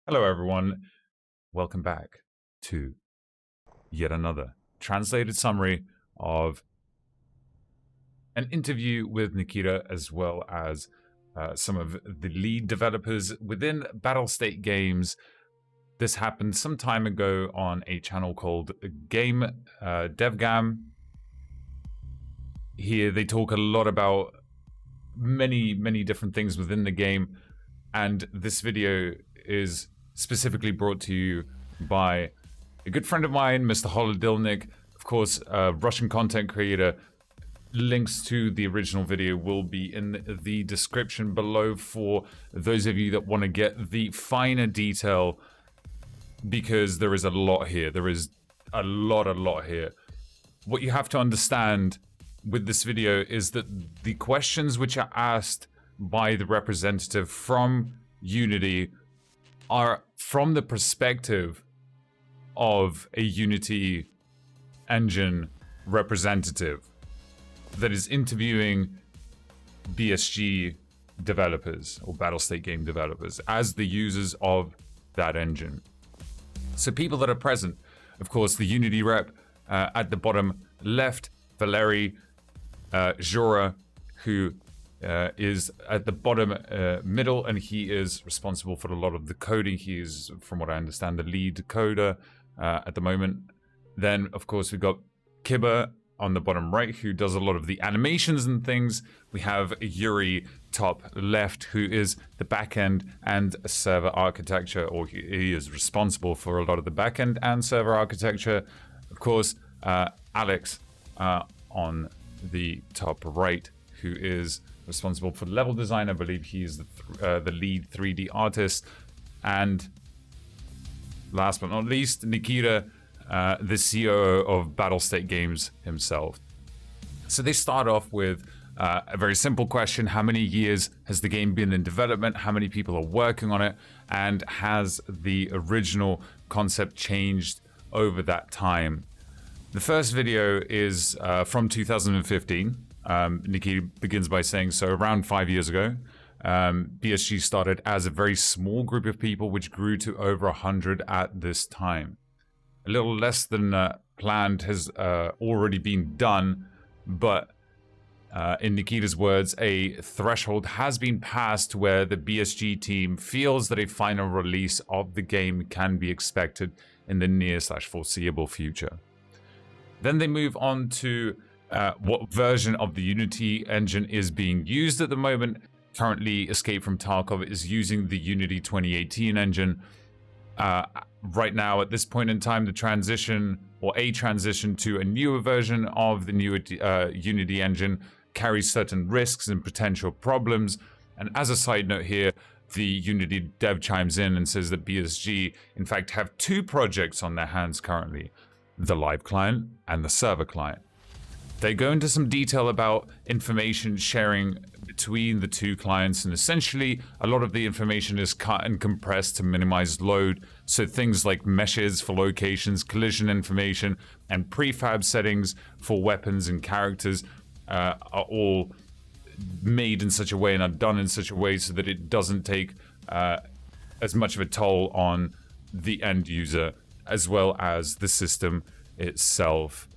Hello, everyone. Welcome back to yet another translated summary of an interview with Nikita, as well as some of the lead developers within Battlestate Games. This happened some time ago on a channel called DevGamm. Here they talk a lot about many different things within the game, and this video is specifically brought to you by a good friend of mine, Mr.Holodilnik, of course, a Russian content creator. Links to the original video will be in the description below for those of you that want to get the finer detail, because there is a lot here. There is a lot here. What you have to understand with this video is that the questions which are asked by the representative from Unity are from the perspective of a Unity engine representative that is interviewing BSG developers or Battlestate game developers as the users of that engine. So people that are present, of course, the Unity rep at the bottom left, Valeriy, Jora, who is at the bottom middle, and he is responsible for a lot of the coding. He is, from what I understand, the lead coder at the moment. Then, of course, we've got Kibba on the bottom right, who does a lot of the animations and things. We have Yuri top left, who is the backend and server architecture, or he is responsible for a lot of the backend and server architecture. Of course, Alex on the top right, who is responsible for level design. I believe he's the lead 3D artist. And last but not least, Nikita, the COO of Battlestate Games himself. So they start off with a very simple question: how many years has the game been in development? How many people are working on it? And has the original concept changed over that time? The first video is from 2015. Nikita begins by saying, so around 5 years ago, BSG started as a very small group of people, which grew to over 100 at this time. A little less than planned has already been done, but in Nikita's words, a threshold has been passed where the BSG team feels that a final release of the game can be expected in the near/foreseeable future. Then they move on to what version of the Unity engine is being used at the moment. Currently, Escape from Tarkov is using the Unity 2018 engine. Right now, at this point in time, the transition, or a transition to a newer version of the new Unity engine carries certain risks and potential problems. And as a side note here, the Unity dev chimes in and says that BSG, in fact, have two projects on their hands currently: the live client and the server client. They go into some detail about information sharing between the two clients, and essentially a lot of the information is cut and compressed to minimize load. So things like meshes for locations, collision information, and prefab settings for weapons and characters are all made in such a way and are done in such a way so that it doesn't take as much of a toll on the end user as well as the system itself.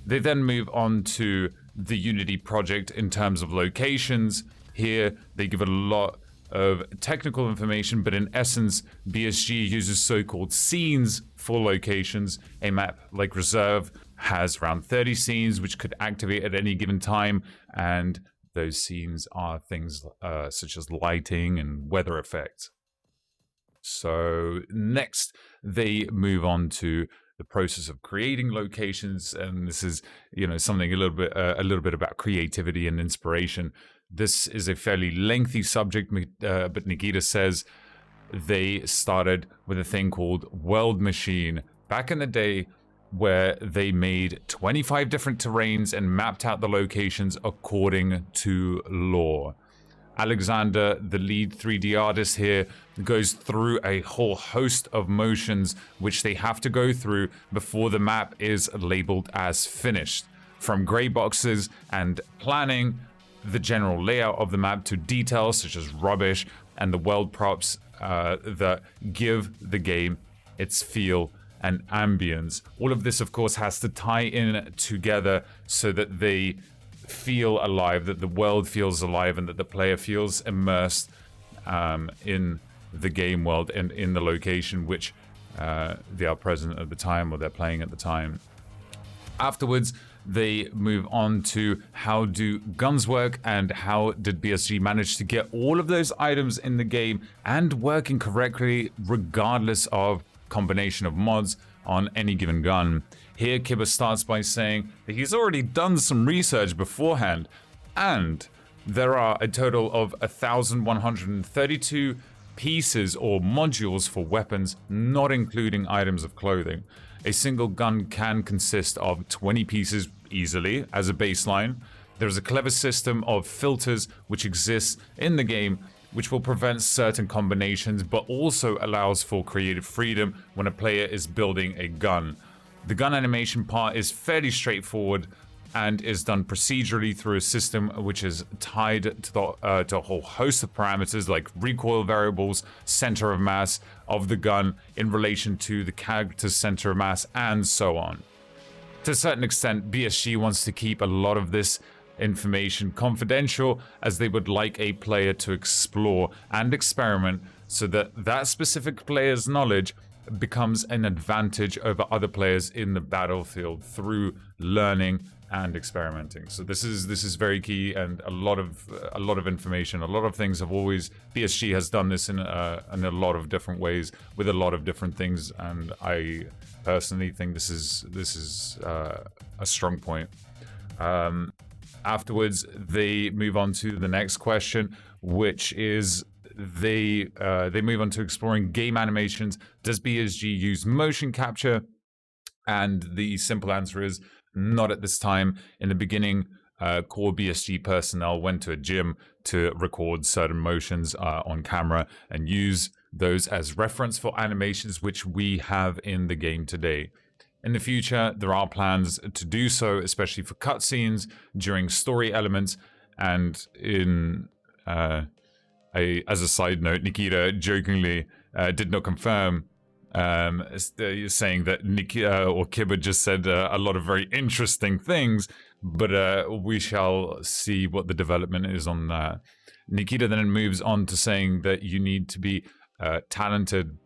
They then move on to the Unity project in terms of locations. Here, they give a lot of technical information, but in essence, BSG uses so-called scenes for locations. A map like Reserve has around 30 scenes, which could activate at any given time, and those scenes are things such as lighting and weather effects. So next, they move on to the process of creating locations, and this is, something a little bit about creativity and inspiration. This is a fairly lengthy subject, but Nikita says they started with a thing called World Machine back in the day, where they made 25 different terrains and mapped out the locations according to lore. Alexander, the lead 3D artist here, goes through a whole host of motions which they have to go through before the map is labeled as finished. From gray boxes and planning, the general layout of the map, to details such as rubbish, and the world props that give the game its feel and ambience. All of this, of course, has to tie in together so that they feel alive, that the world feels alive, and that the player feels immersed in the game world and in the location which they are present at the time or they're playing at the time. Afterwards, they move on to how do guns work and how did BSG manage to get all of those items in the game and working correctly regardless of combination of mods on any given gun. Here, Kibba starts by saying that he's already done some research beforehand, and there are a total of 1,132 pieces or modules for weapons, not including items of clothing. A single gun can consist of 20 pieces easily as a baseline. There's a clever system of filters which exists in the game which will prevent certain combinations but also allows for creative freedom when a player is building a gun. The gun animation part is fairly straightforward and is done procedurally through a system which is tied to a whole host of parameters like recoil variables, center of mass of the gun in relation to the character's center of mass, and so on. To a certain extent, BSG wants to keep a lot of this information confidential, as they would like a player to explore and experiment so that that specific player's knowledge becomes an advantage over other players in the battlefield through learning and experimenting. So this is very key, and a lot of information, a lot of things have always, BSG has done this in a lot of different ways with a lot of different things, and I personally think this is a strong point. Afterwards, they move on to the next question, which is they move on to exploring game animations. Does BSG use motion capture? And the simple answer is not at this time. In the beginning, core BSG personnel went to a gym to record certain motions on camera and use those as reference for animations which we have in the game today. In the future, there are plans to do so, especially for cutscenes, during story elements, and in as a side note, Nikita jokingly did not confirm, saying that Nikita or Kibba just said a lot of very interesting things, but we shall see what the development is on that. Nikita then moves on to saying that you need to be talented.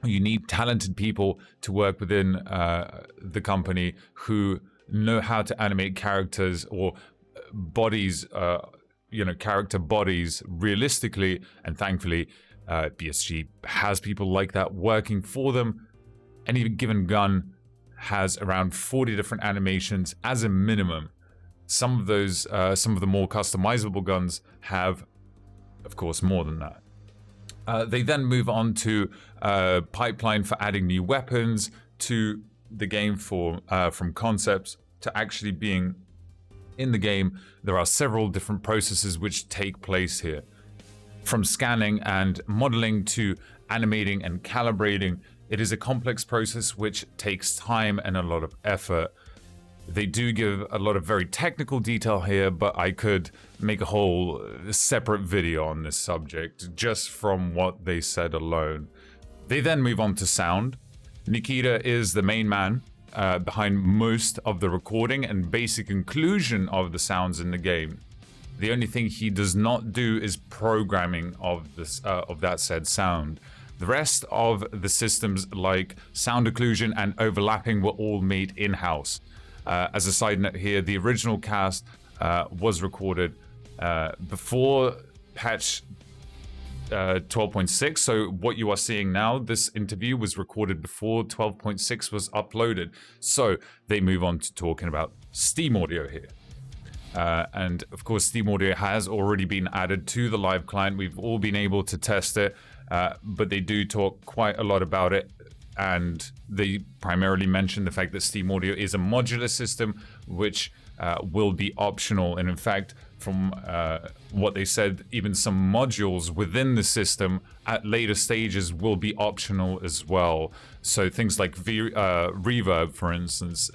You need talented people to work within the company who know how to animate characters or bodies, character bodies realistically. And thankfully, BSG has people like that working for them. Any given gun has around 40 different animations as a minimum. Some of those, some of the more customizable guns have, of course, more than that. They then move on to pipeline for adding new weapons to the game from concepts to actually being in the game. There are several different processes which take place here. From scanning and modeling to animating and calibrating, it is a complex process which takes time and a lot of effort. They do give a lot of very technical detail here, but I could make a whole separate video on this subject just from what they said alone. They then move on to sound. Nikita is the main man behind most of the recording and basic inclusion of the sounds in the game. The only thing he does not do is programming of that said sound. The rest of the systems like sound occlusion and overlapping were all made in-house. As a side note here, the original cast was recorded before patch 12.6. So what you are seeing now, this interview was recorded before 12.6 was uploaded. So they move on to talking about Steam Audio here. And of course, Steam Audio has already been added to the live client. We've all been able to test it, but they do talk quite a lot about it. And they primarily mention the fact that Steam Audio is a modular system which will be optional. And in fact, from what they said, even some modules within the system at later stages will be optional as well. So things like reverb, for instance,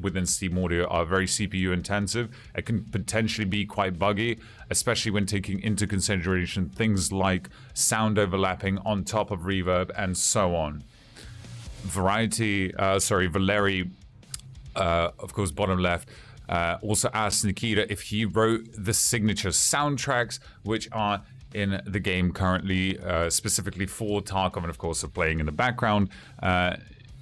within Steam Audio are very CPU intensive. It can potentially be quite buggy, especially when taking into consideration things like sound overlapping on top of reverb and so on. Valeriy, of course, bottom left, also asked Nikita if he wrote the signature soundtracks, which are in the game currently, specifically for Tarkov, and of course are playing in the background.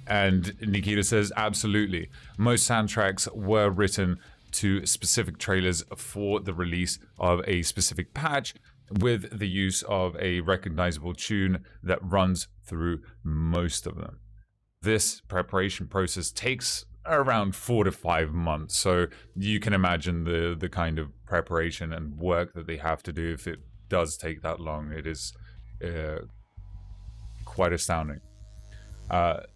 And Nikita says, absolutely. Most soundtracks were written to specific trailers for the release of a specific patch, with the use of a recognizable tune that runs through most of them. This preparation process takes around 4 to 5 months, so you can imagine the kind of preparation and work that they have to do if it does take that long. It is quite astounding.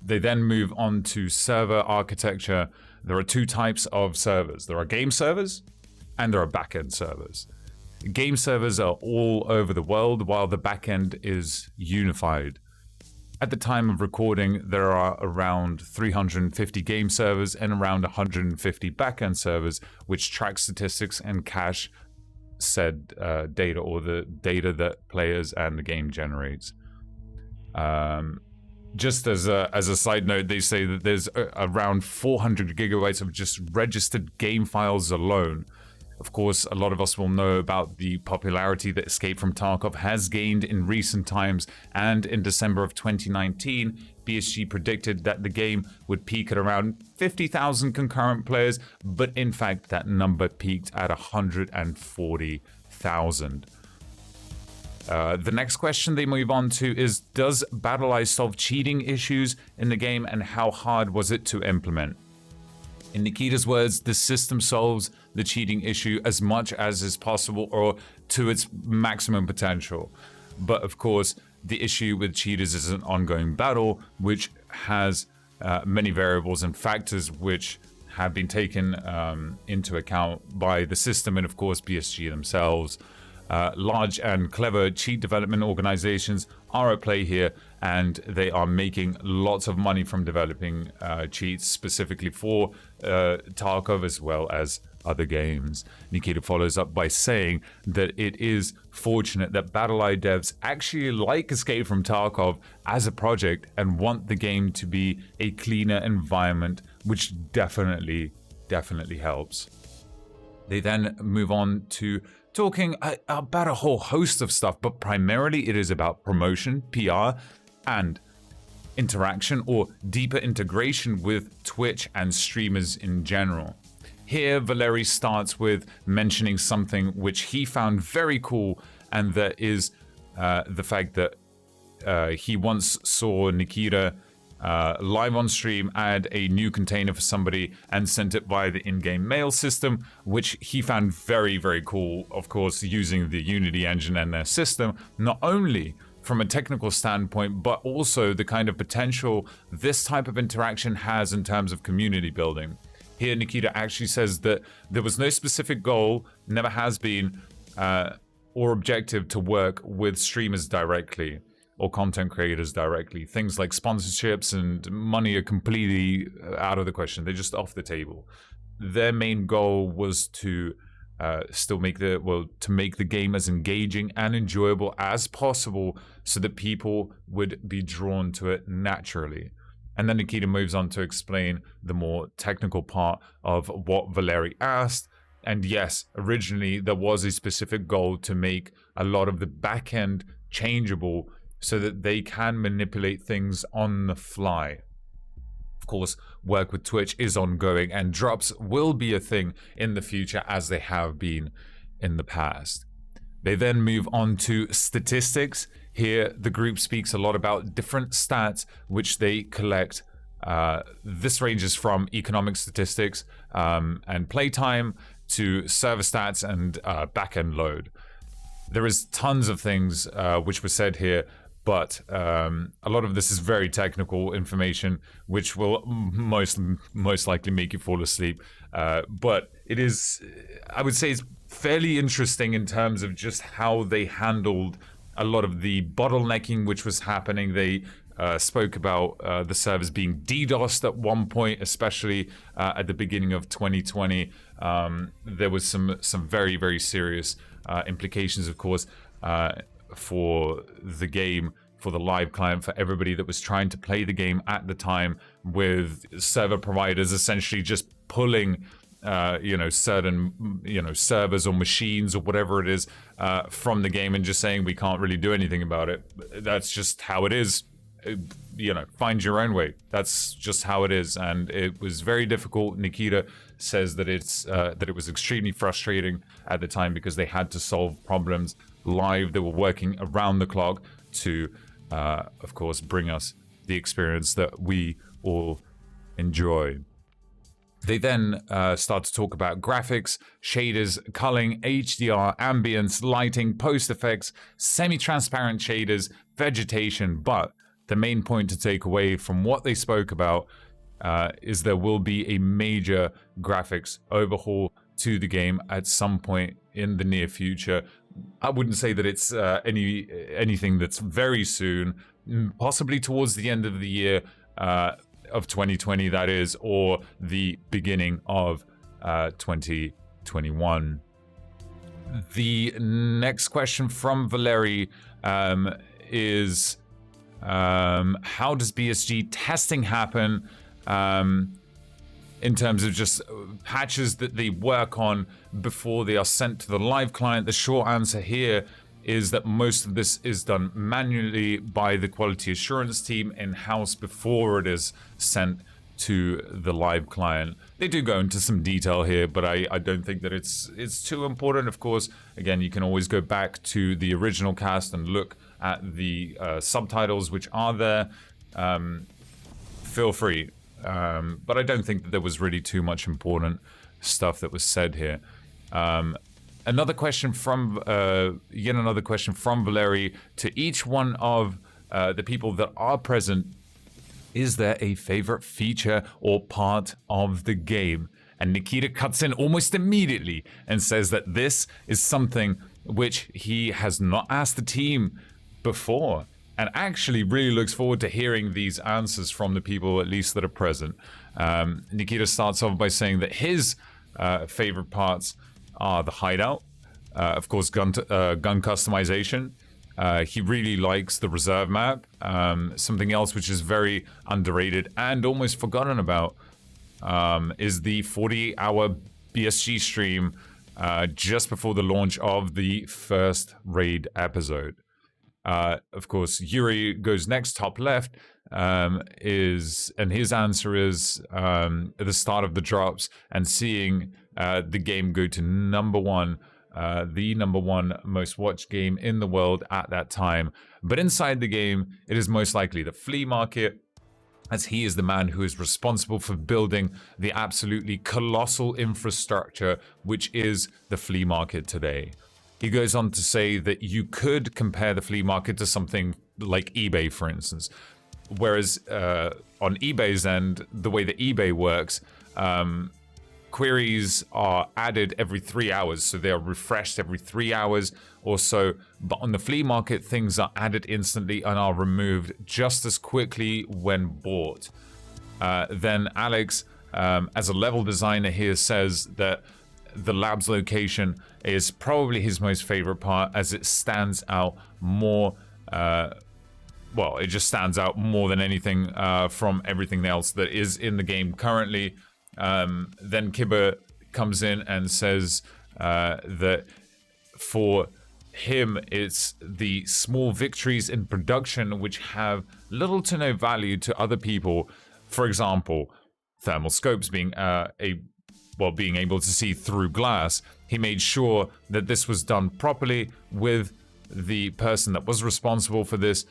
They then move on to server architecture. There are 2 types of servers. There are game servers and there are backend servers. Game servers are all over the world, while the backend is unified. At the time of recording, there are around 350 game servers and around 150 backend servers, which track statistics and cache said data, or the data that players and the game generates. Just as a side note, they say that there's around 400 gigabytes of just registered game files alone. Of course, a lot of us will know about the popularity that Escape from Tarkov has gained in recent times, and in December of 2019, BSG predicted that the game would peak at around 50,000 concurrent players, but in fact that number peaked at 140,000. The next question they move on to is, does BattlEye solve cheating issues in the game, and how hard was it to implement? In Nikita's words, the system solves the cheating issue as much as is possible, or to its maximum potential. But of course, the issue with cheaters is an ongoing battle, which has many variables and factors which have been taken into account by the system and of course BSG themselves. Large and clever cheat development organizations are at play here, and they are making lots of money from developing cheats specifically for Tarkov as well as other games. Nikita follows up by saying that it is fortunate that BattlEye devs actually like Escape from Tarkov as a project and want the game to be a cleaner environment, which definitely helps. They then move on to talking about a whole host of stuff, but primarily it is about promotion, PR, and interaction or deeper integration with Twitch and streamers in general. Here, Valeriy starts with mentioning something which he found very cool, and that is the fact that he once saw Nikita live on stream add a new container for somebody and sent it via the in-game mail system, which he found very cool, of course, using the Unity engine and their system, not only from a technical standpoint, but also the kind of potential this type of interaction has in terms of community building. Here, Nikita actually says that there was no specific goal, never has been, or objective to work with streamers directly or content creators directly. Things like sponsorships and money are completely out of the question. They're just off the table. Their main goal was to make the game as engaging and enjoyable as possible so that people would be drawn to it naturally. And then Nikita moves on to explain the more technical part of what Valeriy asked. And yes, originally there was a specific goal to make a lot of the backend changeable so that they can manipulate things on the fly. Of course, work with Twitch is ongoing, and drops will be a thing in the future as they have been in the past. They then move on to statistics. Here, the group speaks a lot about different stats which they collect. This ranges from economic statistics and playtime to server stats and backend load. There is tons of things which were said here, but a lot of this is very technical information, which will most likely make you fall asleep. But it is, I would say, it's fairly interesting in terms of just how they handled a lot of the bottlenecking which was happening. They spoke about the servers being DDoSed at one point, especially at the beginning of 2020. There was some very, very serious implications, of course, for the game, for the live client, for everybody that was trying to play the game at the time, with server providers essentially just pulling certain servers or machines or whatever it is from the game and just saying we can't really do anything about it. That's just how it is. Find your own way. That's just how it is, and it was very difficult. Nikita says that it was extremely frustrating at the time because they had to solve problems live. They were working around the clock to, of course, bring us the experience that we all enjoy. They then start to talk about graphics, shaders, culling, HDR, ambience, lighting, post effects, semi-transparent shaders, vegetation. But the main point to take away from what they spoke about is there will be a major graphics overhaul to the game at some point in the near future. I wouldn't say that it's anything that's very soon, possibly towards the end of the year of 2020, that is, or the beginning of 2021. The next question from Valeriy is, how does BSG testing happen in terms of just patches that they work on before they are sent to the live client? The short answer here is that most of this is done manually by the quality assurance team in-house before it is sent to the live client. They do go into some detail here, but I don't think that it's too important. Of course, again, you can always go back to the original cast and look at the subtitles which are there. Feel free. But I don't think that there was really too much important stuff that was said here. Another question from Valeriy to each one of the people that are present. Is there a favorite feature or part of the game? And Nikita cuts in almost immediately and says that this is something which he has not asked the team before, and actually really looks forward to hearing these answers from the people, at least that are present. Nikita starts off by saying that his favorite parts are the hideout, of course, gun customization. He really likes the reserve map. Something else which is very underrated and almost forgotten about is the 48-hour BSG stream just before the launch of the first raid episode. Of course, Yuri goes next, top left, and his answer is at the start of the drops and seeing the game go to number one, the number one most watched game in the world at that time. But inside the game, it is most likely the flea market, as he is the man who is responsible for building the absolutely colossal infrastructure which is the flea market today. He goes on to say that you could compare the flea market to something like eBay, for instance. Whereas on eBay's end, the way that eBay works, queries are added every 3 hours, so they are refreshed every 3 hours or so. But on the flea market, things are added instantly and are removed just as quickly when bought. Then Alex, as a level designer here, says that the lab's location is probably his most favorite part, as it stands out more. It just stands out more than anything from everything else that is in the game currently. Then Kibber comes in and says that for him, it's the small victories in production which have little to no value to other people. For example, thermal scopes being being able to see through glass. He made sure that this was done properly with the person that was responsible for this.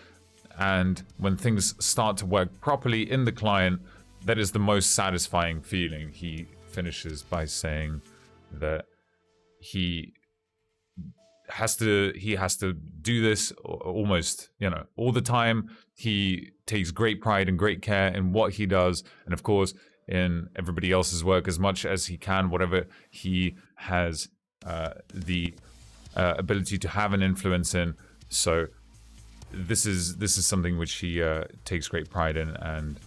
And when things start to work properly in the client, that is the most satisfying feeling. He finishes by saying that he he has to do this almost, you know, all the time. He takes great pride and great care in what he does, and of course in everybody else's work as much as he can, whatever he has the ability to have an influence in. So this is something which he takes great pride in and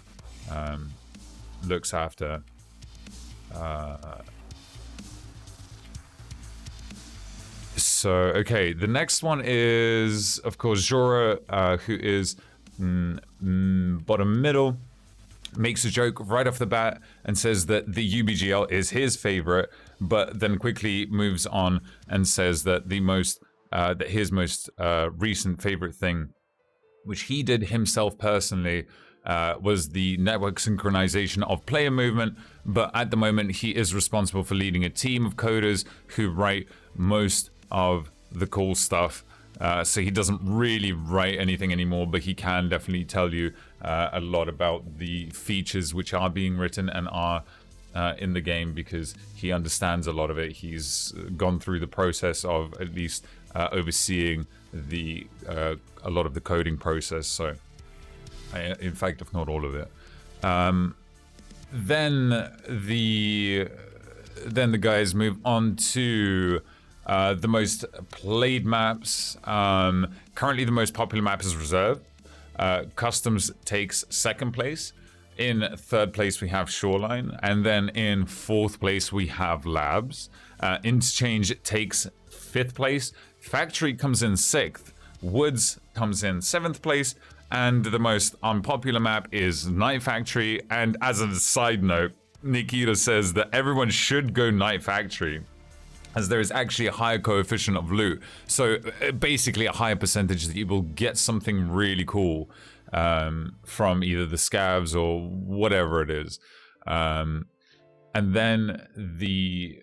looks after. So, okay, the next one is, of course, Jora, who is bottom middle, makes a joke right off the bat and says that the UBGL is his favorite, but then quickly moves on and says that his most recent favorite thing, which he did himself personally, was the network synchronization of player movement. But at the moment, he is responsible for leading a team of coders who write most of the cool stuff. So he doesn't really write anything anymore, but he can definitely tell you a lot about the features which are being written and are in the game, because he understands a lot of it. He's gone through the process of at least overseeing a lot of the coding process. So, in fact, if not all of it. Then the guys move on to the most played maps. Currently, the most popular map is Reserve. Customs takes second place. In third place, we have Shoreline. And then in fourth place, we have Labs. Interchange takes fifth place. Factory comes in sixth. Woods comes in seventh place. And the most unpopular map is Night Factory. And as a side note, Nikita says that everyone should go Night Factory, as there is actually a higher coefficient of loot. So basically a higher percentage that you will get something really cool from either the scavs or whatever it is. And then the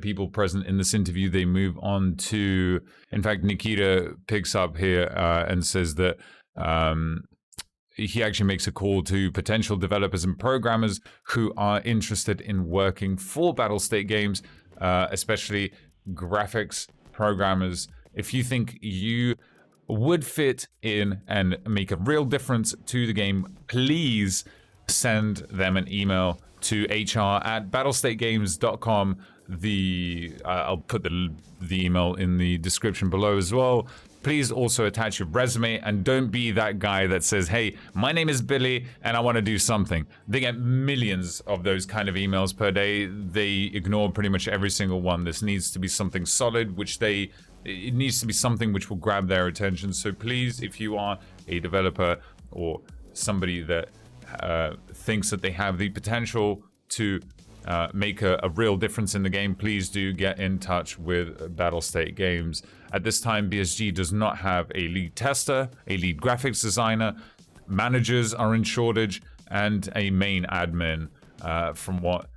people present in this interview, they move on to, in fact, Nikita picks up here and says that he actually makes a call to potential developers and programmers who are interested in working for Battlestate games, especially graphics programmers. If you think you would fit in and make a real difference to the game, please send them an email to hr@battlestategames.com. I'll put the email in the description below as well. Please also attach your resume, and don't be that guy that says, hey, my name is Billy and I want to do something. They get millions of those kind of emails per day. They ignore pretty much every single one. This needs to be something solid, it needs to be something which will grab their attention. So please, if you are a developer or somebody that thinks that they have the potential to make a real difference in the game, please do get in touch with Battlestate Games. At this time, BSG does not have a lead tester, a lead graphics designer, managers are in shortage, and a main admin, from what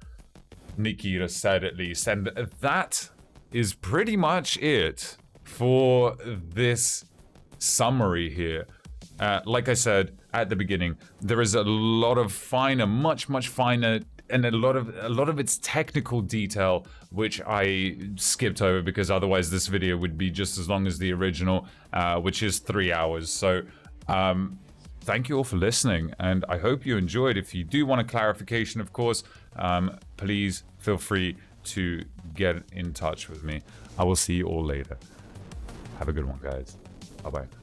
Nikita said at least. And that is pretty much it for this summary here. Like I said at the beginning, there is a lot of finer, much finer, and a lot of its technical detail, which I skipped over because otherwise this video would be just as long as the original, which is 3 hours. So thank you all for listening, and I hope you enjoyed. If you do want a clarification, of course, please feel free to get in touch with me. I will see you all later. Have a good one, guys. Bye-bye.